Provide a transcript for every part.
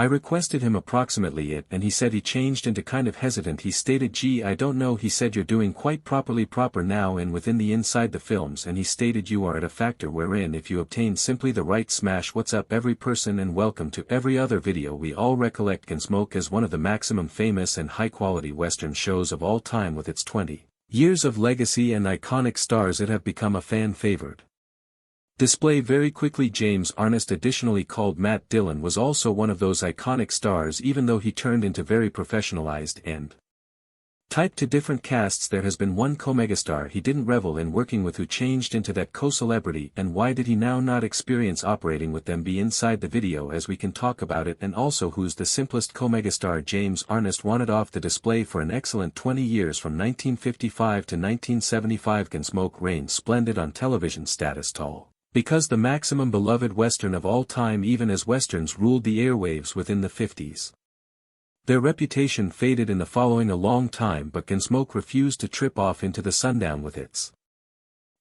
I requested him approximately it and he said he changed into kind of hesitant. He stated, gee, I don't know. He said you're doing quite proper now and within the inside the films, and he stated you are at a factor wherein if you obtain simply the right smash. What's up every person and welcome to every other video. We all recollect Gunsmoke as one of the maximum famous and high quality Western shows of all time. With its 20 years of legacy and iconic stars, it have become a fan favorite display very quickly. James Arness, additionally called Matt Dillon, was also one of those iconic stars. Even though he turned into very professionalized and typed to different casts, there has been one co-megastar he didn't revel in working with who changed into that co-celebrity. And why did he now not experience operating with them? Be inside the video as we can talk about it. And also, who's the simplest co-megastar? James Arness wanted off the display for an excellent 20 years from 1955 to 1975. Gunsmoke reigned splendid on television, status tall because the maximum beloved Western of all time, even as Westerns ruled the airwaves within the 50s. Their reputation faded in the following a long time, but Gunsmoke refused to trip off into the sundown with its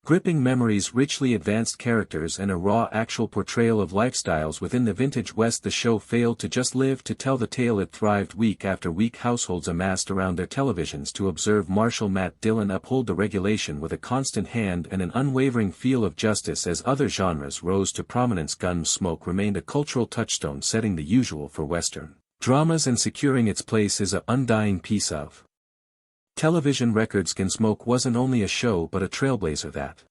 gripping memories, richly advanced characters and a raw actual portrayal of lifestyles within the vintage West. The show failed to just live to tell the tale, it thrived week after week. Households amassed around their televisions to observe Marshal Matt Dillon uphold the regulation with a constant hand and an unwavering feel of justice. As other genres rose to prominence, Gunsmoke remained a cultural touchstone, setting the usual for Western dramas and securing its place as an undying piece of television records. Gunsmoke wasn't only a show but a trailblazer that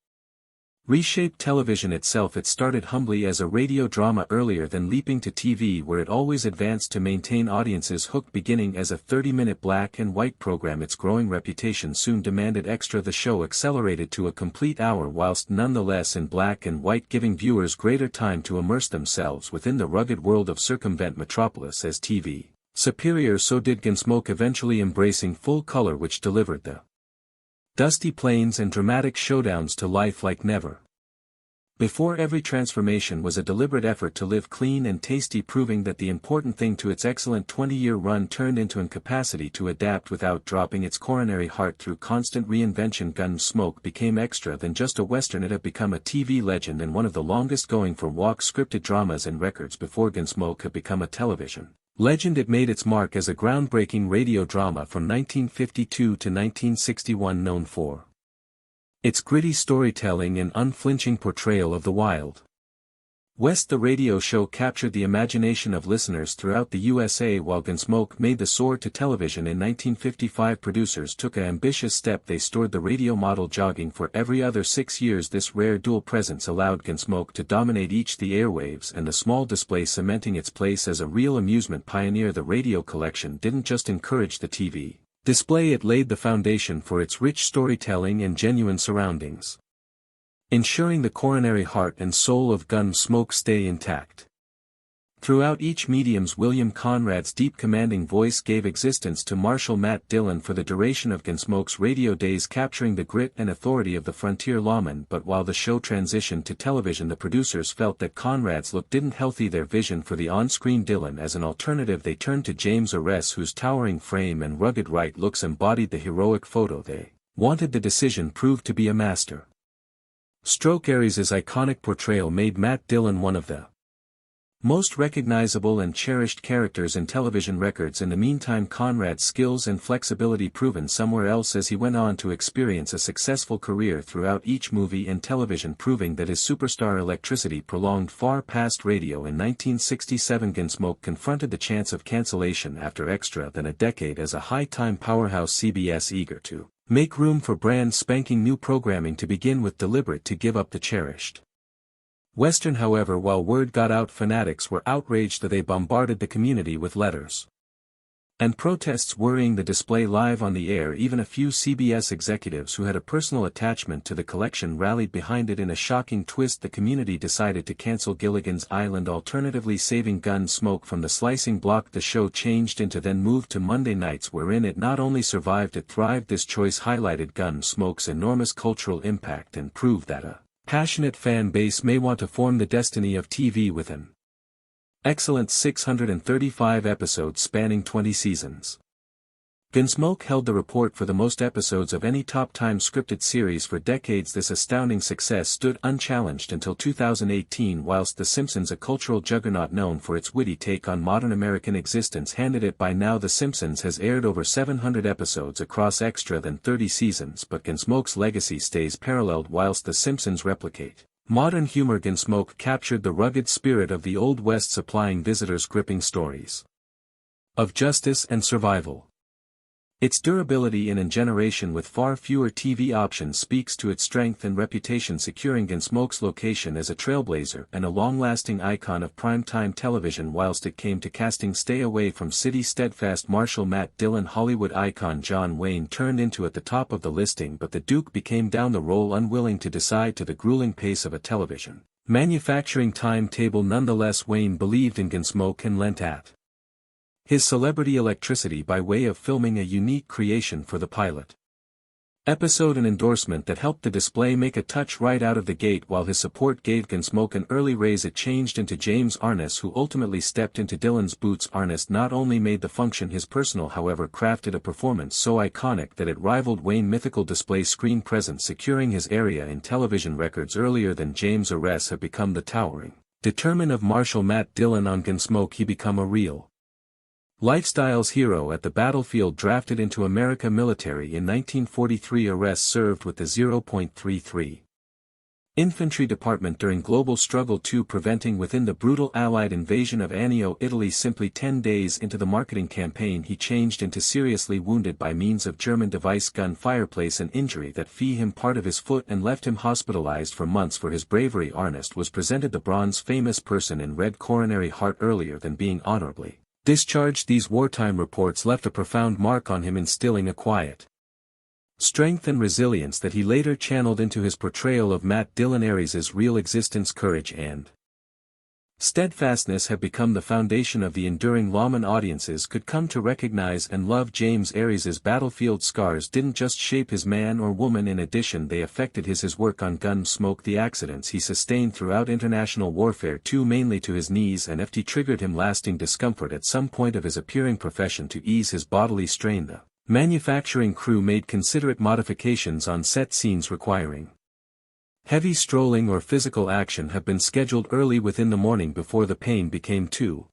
reshaped television itself. It started humbly as a radio drama earlier than leaping to TV, where it always advanced to maintain audiences hooked. Beginning as a 30-minute black and white program, its growing reputation soon demanded extra. The show accelerated to a complete hour whilst nonetheless in black and white, giving viewers greater time to immerse themselves within the rugged world of circumvent metropolis. As TV superior, so did Gunsmoke, eventually embracing full color, which delivered the dusty plains and dramatic showdowns to life like never before. Every transformation was a deliberate effort to live clean and tasty, proving that the important thing to its excellent 20-year run turned into incapacity to adapt without dropping its coronary heart through constant reinvention. Gunsmoke became extra than just a Western. It had become a TV legend and one of the longest going for walk scripted dramas and records. Before Gunsmoke had become a television legend, it made its mark as a groundbreaking radio drama from 1952 to 1961, known for its gritty storytelling and unflinching portrayal of the Wild West. The radio show captured the imagination of listeners throughout the USA. While Gunsmoke made the soar to television in 1955, producers took an ambitious step. They stored the radio model jogging for every other 6 years. This rare dual presence allowed Gunsmoke to dominate the airwaves and the small display, cementing its place as a real amusement pioneer. The radio collection didn't just encourage the TV display, it laid the foundation for its rich storytelling and genuine surroundings, ensuring the coronary heart and soul of Gunsmoke stay intact. Throughout each medium's William Conrad's deep commanding voice gave existence to Marshal Matt Dillon for the duration of Gunsmoke's radio days, capturing the grit and authority of the frontier lawman. But while the show transitioned to television, the producers felt that Conrad's look didn't healthy their vision for the on-screen Dillon. As an alternative, they turned to James Arness, whose towering frame and rugged right looks embodied the heroic photo they wanted. The decision proved to be a master stroke. Aries' iconic portrayal made Matt Dillon one of the most recognizable and cherished characters in television records. In the meantime, Conrad's skills and flexibility proven somewhere else as he went on to experience a successful career throughout each movie and television, proving that his superstar electricity prolonged far past radio. In 1967, Gunsmoke confronted the chance of cancellation after extra than a decade as a high-time powerhouse. CBS, eager to make room for brand spanking new programming to begin with, deliberate to give up the cherished Western. However, while word got out, fanatics were outraged that they bombarded the community with letters and protests worrying the display live on the air. Even a few CBS executives who had a personal attachment to the collection rallied behind it. In a shocking twist, the community decided to cancel Gilligan's Island, alternatively saving Gunsmoke from the slicing block. The show changed into then moved to Monday nights, wherein it not only survived, it thrived. This choice highlighted Gunsmoke's enormous cultural impact and proved that a passionate fan base may want to form the destiny of TV with an excellent 635 episodes spanning 20 seasons. Gunsmoke held the report for the most episodes of any top-time scripted series for decades. This astounding success stood unchallenged until 2018, whilst The Simpsons, a cultural juggernaut known for its witty take on modern American existence, handed it. By now The Simpsons has aired over 700 episodes across extra than 30 seasons, but Gunsmoke's legacy stays paralleled whilst The Simpsons replicate modern humor. Gunsmoke captured the rugged spirit of the Old West, supplying visitors gripping stories of justice and survival. Its durability in a generation with far fewer TV options speaks to its strength and reputation, securing Gunsmoke's location as a trailblazer and a long-lasting icon of primetime television. Whilst it came to casting, stay away from city steadfast Marshall Matt Dillon, Hollywood icon John Wayne turned into at the top of the listing, but the Duke became down the role, unwilling to decide to the grueling pace of a television manufacturing timetable. Nonetheless, Wayne believed in Gunsmoke and lent at his celebrity electricity by way of filming a unique creation for the pilot episode, an endorsement that helped the display make a touch right out of the gate. While his support gave Gunsmoke an early raise, it changed into James Arness, who ultimately stepped into Dillon's boots. Arness not only made the function his personal, however, crafted a performance so iconic that it rivaled Wayne's mythical display screen presence, securing his area in television records earlier than James. Arness have become the towering determined of Marshall Matt Dillon. On Gunsmoke he become a real lifestyles hero at the battlefield. Drafted into America military in 1943, Arness served with the 0.33 Infantry Department during global struggle II, preventing within the brutal Allied invasion of Annio, Italy. Simply 10 days into the marketing campaign, he changed into seriously wounded by means of German device gun fireplace, an injury that fee him part of his foot and left him hospitalized for months. For his bravery, Arness was presented the Bronze Famous Person in Red Coronary Heart earlier than being honorably discharged. These wartime reports left a profound mark on him, instilling a quiet strength and resilience that he later channeled into his portrayal of Matt Dillon. Ares's real existence, courage and steadfastness have become the foundation of the enduring lawman audiences could come to recognize and love. James Ares's battlefield scars didn't just shape his man or woman, in addition they affected his work on Gunsmoke. The accidents he sustained throughout international warfare, too mainly to his knees and FT, triggered him lasting discomfort at some point of his appearing profession. To ease his bodily strain, the manufacturing crew made considerate modifications on set. Scenes requiring heavy strolling or physical action have been scheduled early within the morning before the pain became too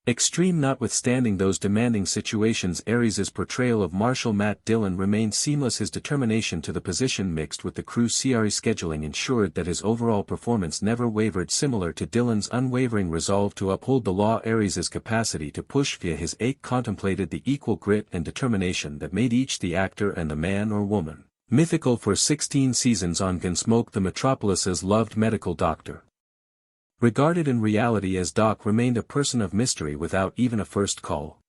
extreme. Notwithstanding those demanding situations, Ares's portrayal of Marshall Matt Dillon remained seamless. His determination to the position mixed with the crew's CRE scheduling ensured that his overall performance never wavered. Similar to Dillon's unwavering resolve to uphold the law, Ares's capacity to push via his ache contemplated the equal grit and determination that made each, the actor and the man or woman, mythical. For 16 seasons on Gunsmoke, the Metropolis's loved medical doctor, regarded in reality as Doc, remained a person of mystery without even a first call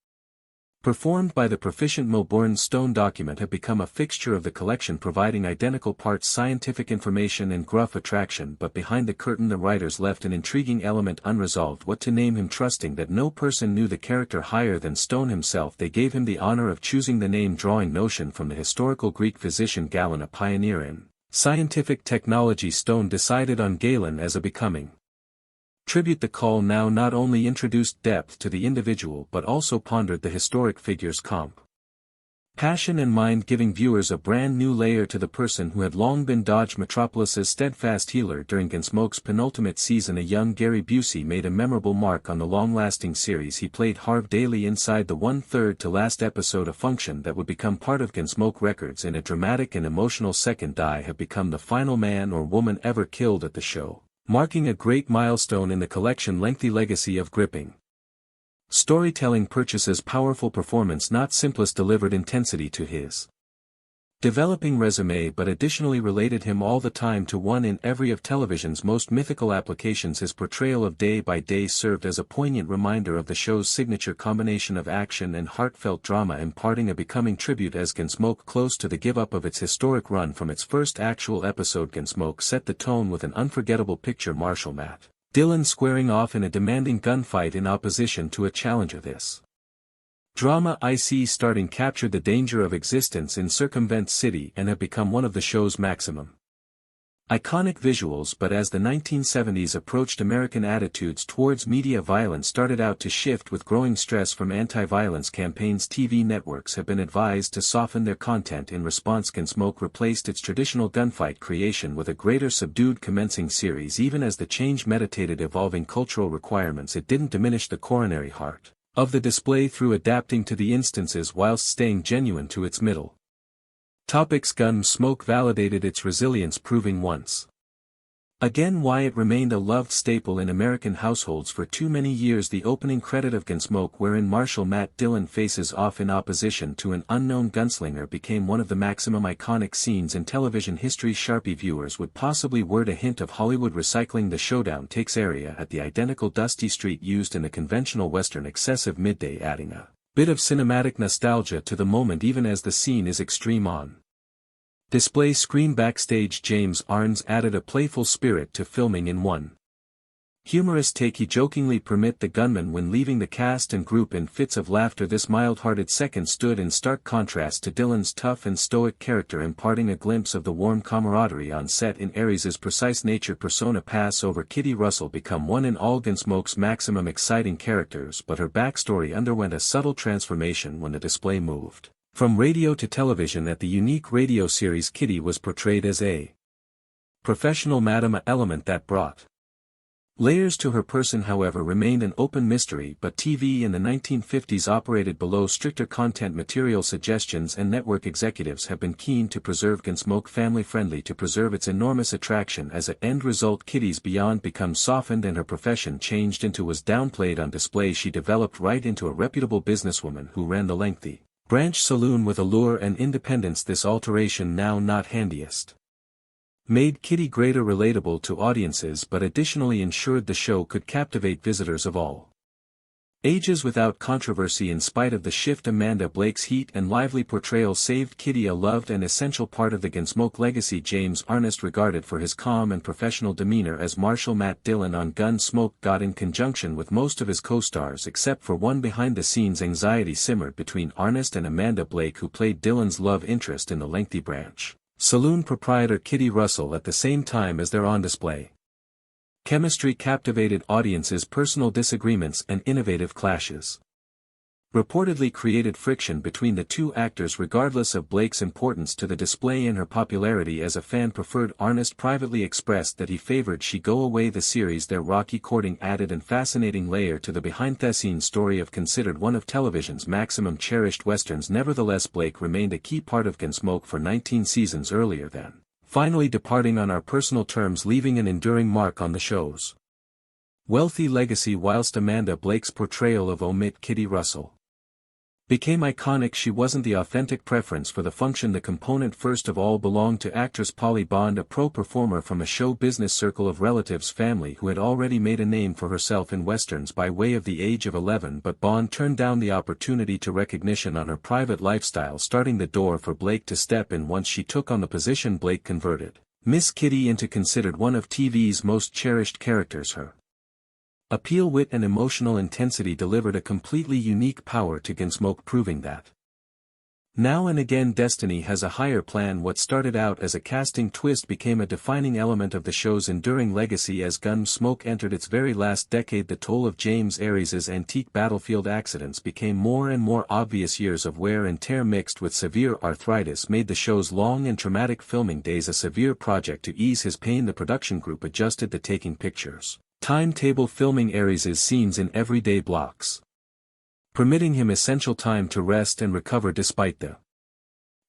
performed by the proficient Milbourne Stone. Document have become a fixture of the collection, providing identical parts scientific information and gruff attraction, but behind the curtain the writers left an intriguing element unresolved: what to name him. Trusting that no person knew the character higher than Stone himself, they gave him the honor of choosing the name, drawing notion from the historical Greek physician Galen, a pioneer in scientific technology. Stone decided on Galen as a becoming tribute. The call now not only introduced depth to the individual but also pondered the historic figure's passion and mind, giving viewers a brand new layer to the person who had long been Dodge Metropolis's steadfast healer. During Gunsmoke's penultimate season, a young Gary Busey made a memorable mark on the long-lasting series. He played Harv Daly inside the one-third to last episode, a function that would become part of Gunsmoke records. In a dramatic and emotional second, die have become the final man or woman ever killed at the show, marking a great milestone in the collection's lengthy legacy of gripping storytelling. Purchases powerful performance, not simplest, delivered intensity to his developing resume, but additionally related him all the time to one in every of television's most mythical applications. His portrayal of Day by Day served as a poignant reminder of the show's signature combination of action and heartfelt drama, imparting a becoming tribute as Gunsmoke close to the give-up of its historic run. From its first actual episode, Gunsmoke set the tone with an unforgettable picture: Marshall Matt Dillon squaring off in a demanding gunfight in opposition to a challenger. This drama IC starting captured the danger of existence in Circumvent City and have become one of the show's maximum Iconic visuals. But as the 1970s approached, American attitudes towards media violence started out to shift with growing stress from anti-violence campaigns. TV networks have been advised to soften their content in response. Gunsmoke replaced its traditional gunfight creation with a greater subdued commencing series. Even as the change meditated evolving cultural requirements, it didn't diminish the coronary heart of the display through adapting to the instances whilst staying genuine to its middle. Topics. Gunsmoke validated its resilience, proving once again why it remained a loved staple in American households for too many years. The opening credit of Gunsmoke, wherein Marshal Matt Dillon faces off in opposition to an unknown gunslinger, became one of the maximum iconic scenes in television history. Sharpie viewers would possibly word a hint of Hollywood recycling the showdown takes area at the identical dusty street used in the conventional Western excessive midday, adding a bit of cinematic nostalgia to the moment even as the scene is extreme on display screen. Backstage, James Arness added a playful spirit to filming. In one humorous take, he jokingly permit the gunman when leaving the cast and group in fits of laughter. This mild-hearted second stood in stark contrast to Dillon's tough and stoic character, imparting a glimpse of the warm camaraderie on set. In Aries' precise nature persona pass over Kitty Russell become one in all Gunsmoke's maximum exciting characters, but her backstory underwent a subtle transformation when the display moved from radio to television. At the unique radio series, Kitty was portrayed as a professional madam, a element that brought layers to her person, however, remained an open mystery. But TV in the 1950s operated below stricter content material suggestions, and network executives have been keen to preserve Gunsmoke family-friendly to preserve its enormous attraction. As an end result, Kitty's beyond becomes softened and her profession changed into was downplayed on display. She developed right into a reputable businesswoman who ran the lengthy branch saloon with allure and independence. This alteration, now not handiest, made Kitty greater relatable to audiences, but additionally ensured the show could captivate visitors of all ages without controversy. In spite of the shift, Amanda Blake's heat and lively portrayal saved Kitty, a loved and essential part of the Gunsmoke legacy. James Arness, regarded for his calm and professional demeanor as Marshal Matt Dillon on Gunsmoke, got in conjunction with most of his co-stars except for one. Behind the scenes anxiety simmered between Arness and Amanda Blake, who played Dillon's love interest in the lengthy branch saloon proprietor Kitty Russell, at the same time as their on-display chemistry captivated audiences. Personal disagreements and innovative clashes reportedly created friction between the two actors. Regardless of Blake's importance to the display and her popularity as a fan preferred, Arness privately expressed that he favored She Go Away. The series, their rocky courting added an fascinating layer to the behind-the-scenes story of considered one of television's maximum cherished westerns. Nevertheless, Blake remained a key part of Gunsmoke for 19 seasons earlier than finally departing on our personal terms, leaving an enduring mark on the show's wealthy legacy. Whilst Amanda Blake's portrayal of Kitty Russell became iconic, she wasn't the authentic preference for the function. The component first of all belonged to actress Polly Bond, a pro performer from a show business circle of relatives' family who had already made a name for herself in westerns by way of The Age of 11. But Bond turned down the opportunity to recognition on her private lifestyle, starting the door for Blake to step in. Once she took on the position, Blake converted Miss Kitty into considered one of TV's most cherished characters. Her appeal, wit and emotional intensity delivered a completely unique power to Gunsmoke, proving that now and again destiny has a higher plan. What started out as a casting twist became a defining element of the show's enduring legacy. As Gunsmoke entered its very last decade, the toll of James Arnes's antique battlefield accidents became more and more obvious. Years of wear and tear mixed with severe arthritis made the show's long and traumatic filming days a severe project. To ease his pain, the production group adjusted the taking pictures timetable, filming Arnes's scenes in everyday blocks, permitting him essential time to rest and recover. Despite the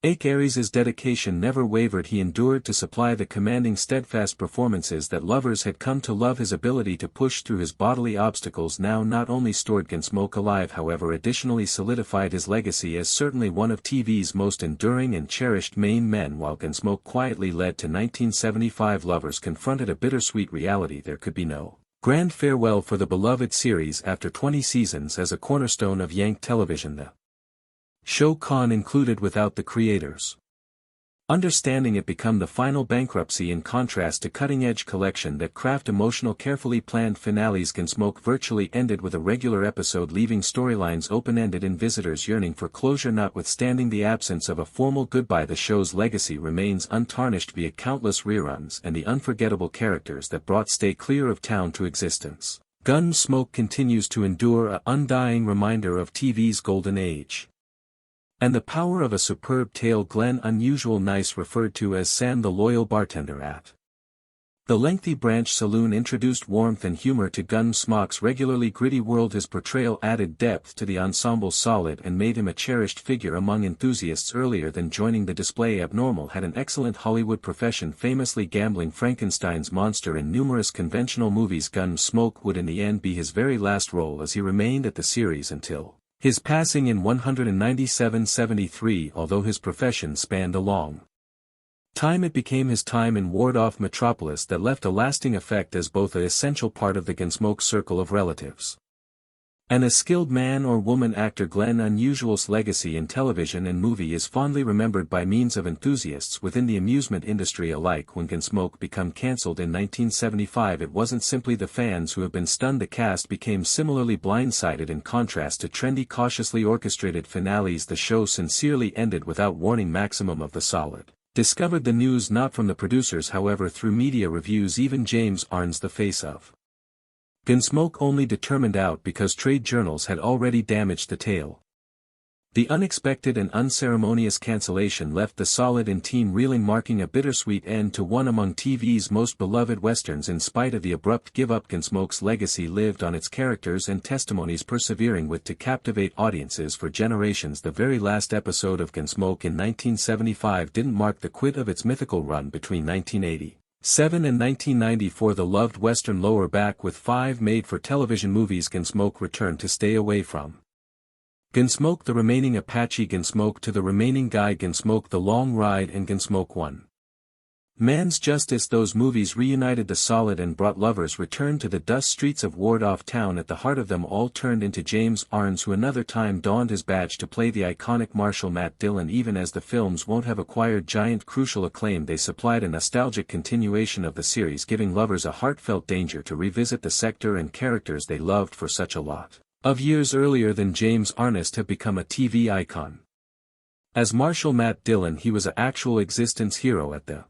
ache, Arnes's dedication never wavered. He endured to supply the commanding, steadfast performances that lovers had come to love. His ability to push through his bodily obstacles now not only stored Gunsmoke alive, however additionally solidified his legacy as certainly one of TV's most enduring and cherished main men. While Gunsmoke quietly led to 1975, lovers confronted a bittersweet reality: there could be no grand farewell for the beloved series after 20 seasons as a cornerstone of Yankee television. The show con included without the creators. Understanding it become the final bankruptcy in contrast to cutting-edge collection that craft emotional carefully planned finales. Gunsmoke virtually ended with a regular episode leaving storylines open-ended and visitors yearning for closure. Notwithstanding the absence of a formal goodbye, the show's legacy remains untarnished via countless reruns and the unforgettable characters that brought Stay Clear of Town to existence. Gunsmoke continues to endure, a undying reminder of TV's golden age. And the power of a superb tale. Glenn Unusual Nice referred to as Sam the loyal bartender at the lengthy Branch Saloon introduced warmth and humor to Gunsmoke's regularly gritty world. His portrayal added depth to the ensemble's solid and made him a cherished figure among enthusiasts. Earlier than joining the display, Abnormal had an excellent Hollywood profession, famously gambling Frankenstein's monster in numerous conventional movies. Gunsmoke would in the end be his very last role, as he remained at the series until his passing in 197-73. Although his profession spanned a long time, it became his time in ward-off Metropolis that left a lasting effect as both an essential part of the Gunsmoke circle of relatives and a skilled man or woman actor. Glenn Unusual's legacy in television and movie is fondly remembered by millions of enthusiasts within the amusement industry alike. When Gunsmoke became cancelled in 1975, it wasn't simply the fans who have been stunned. The cast became similarly blindsided. In contrast to trendy, cautiously orchestrated finales, the show sincerely ended without warning. Maximum of the Solid discovered the news not from the producers, however, through media reviews. Even James Arness, the face of Gunsmoke, only determined out because trade journals had already damaged the tale. The unexpected and unceremonious cancellation left the Solid and team reeling, marking a bittersweet end to one among TV's most beloved westerns. In spite of the abrupt give-up, Gunsmoke's legacy lived on, its characters and testimonies persevering with to captivate audiences for generations. The very last episode of Gunsmoke in 1975 didn't mark the quit of its mythical run between 1980. 7 and 1994. The loved Western lower back with 5 made-for-television movies. Gunsmoke returned to Stay Away From Gunsmoke, The Remaining Apache, Gunsmoke to the Remaining Guy, Gunsmoke The Long Ride, and Gunsmoke 1 Man's Justice. Those movies reunited the Solid and brought lovers return to the dust streets of ward-off town. At the heart of them all turned into James Arness, who another time donned his badge to play the iconic Marshal Matt Dillon. Even as the films won't have acquired giant crucial acclaim, they supplied a nostalgic continuation of the series, giving lovers a heartfelt danger to revisit the sector and characters they loved for such a lot of years. Earlier than James Arness have become a TV icon. As Marshal Matt Dillon, he was an actual existence hero at the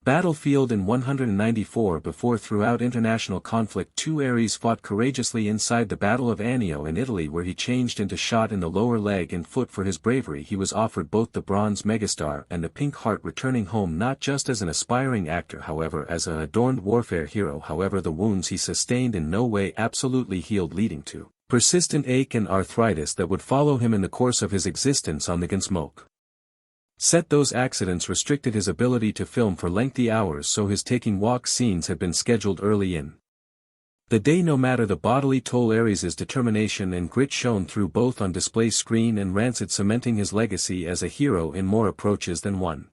battlefield in 194 before. Throughout international conflict, 2 Aries fought courageously inside the Battle of Anio in Italy, where he changed into shot in the lower leg and foot. For his bravery, he was offered both the Bronze Megastar and the Pink Heart, returning home not just as an aspiring actor, however, as an adorned warfare hero. However, the wounds he sustained in no way absolutely healed, leading to persistent ache and arthritis that would follow him in the course of his existence on the Gunsmoke set. Those accidents restricted his ability to film for lengthy hours, so his taking walk scenes had been scheduled early in the day. No matter the bodily toll, Aries' determination and grit shone through both on display screen and Rancid, cementing his legacy as a hero in more approaches than one.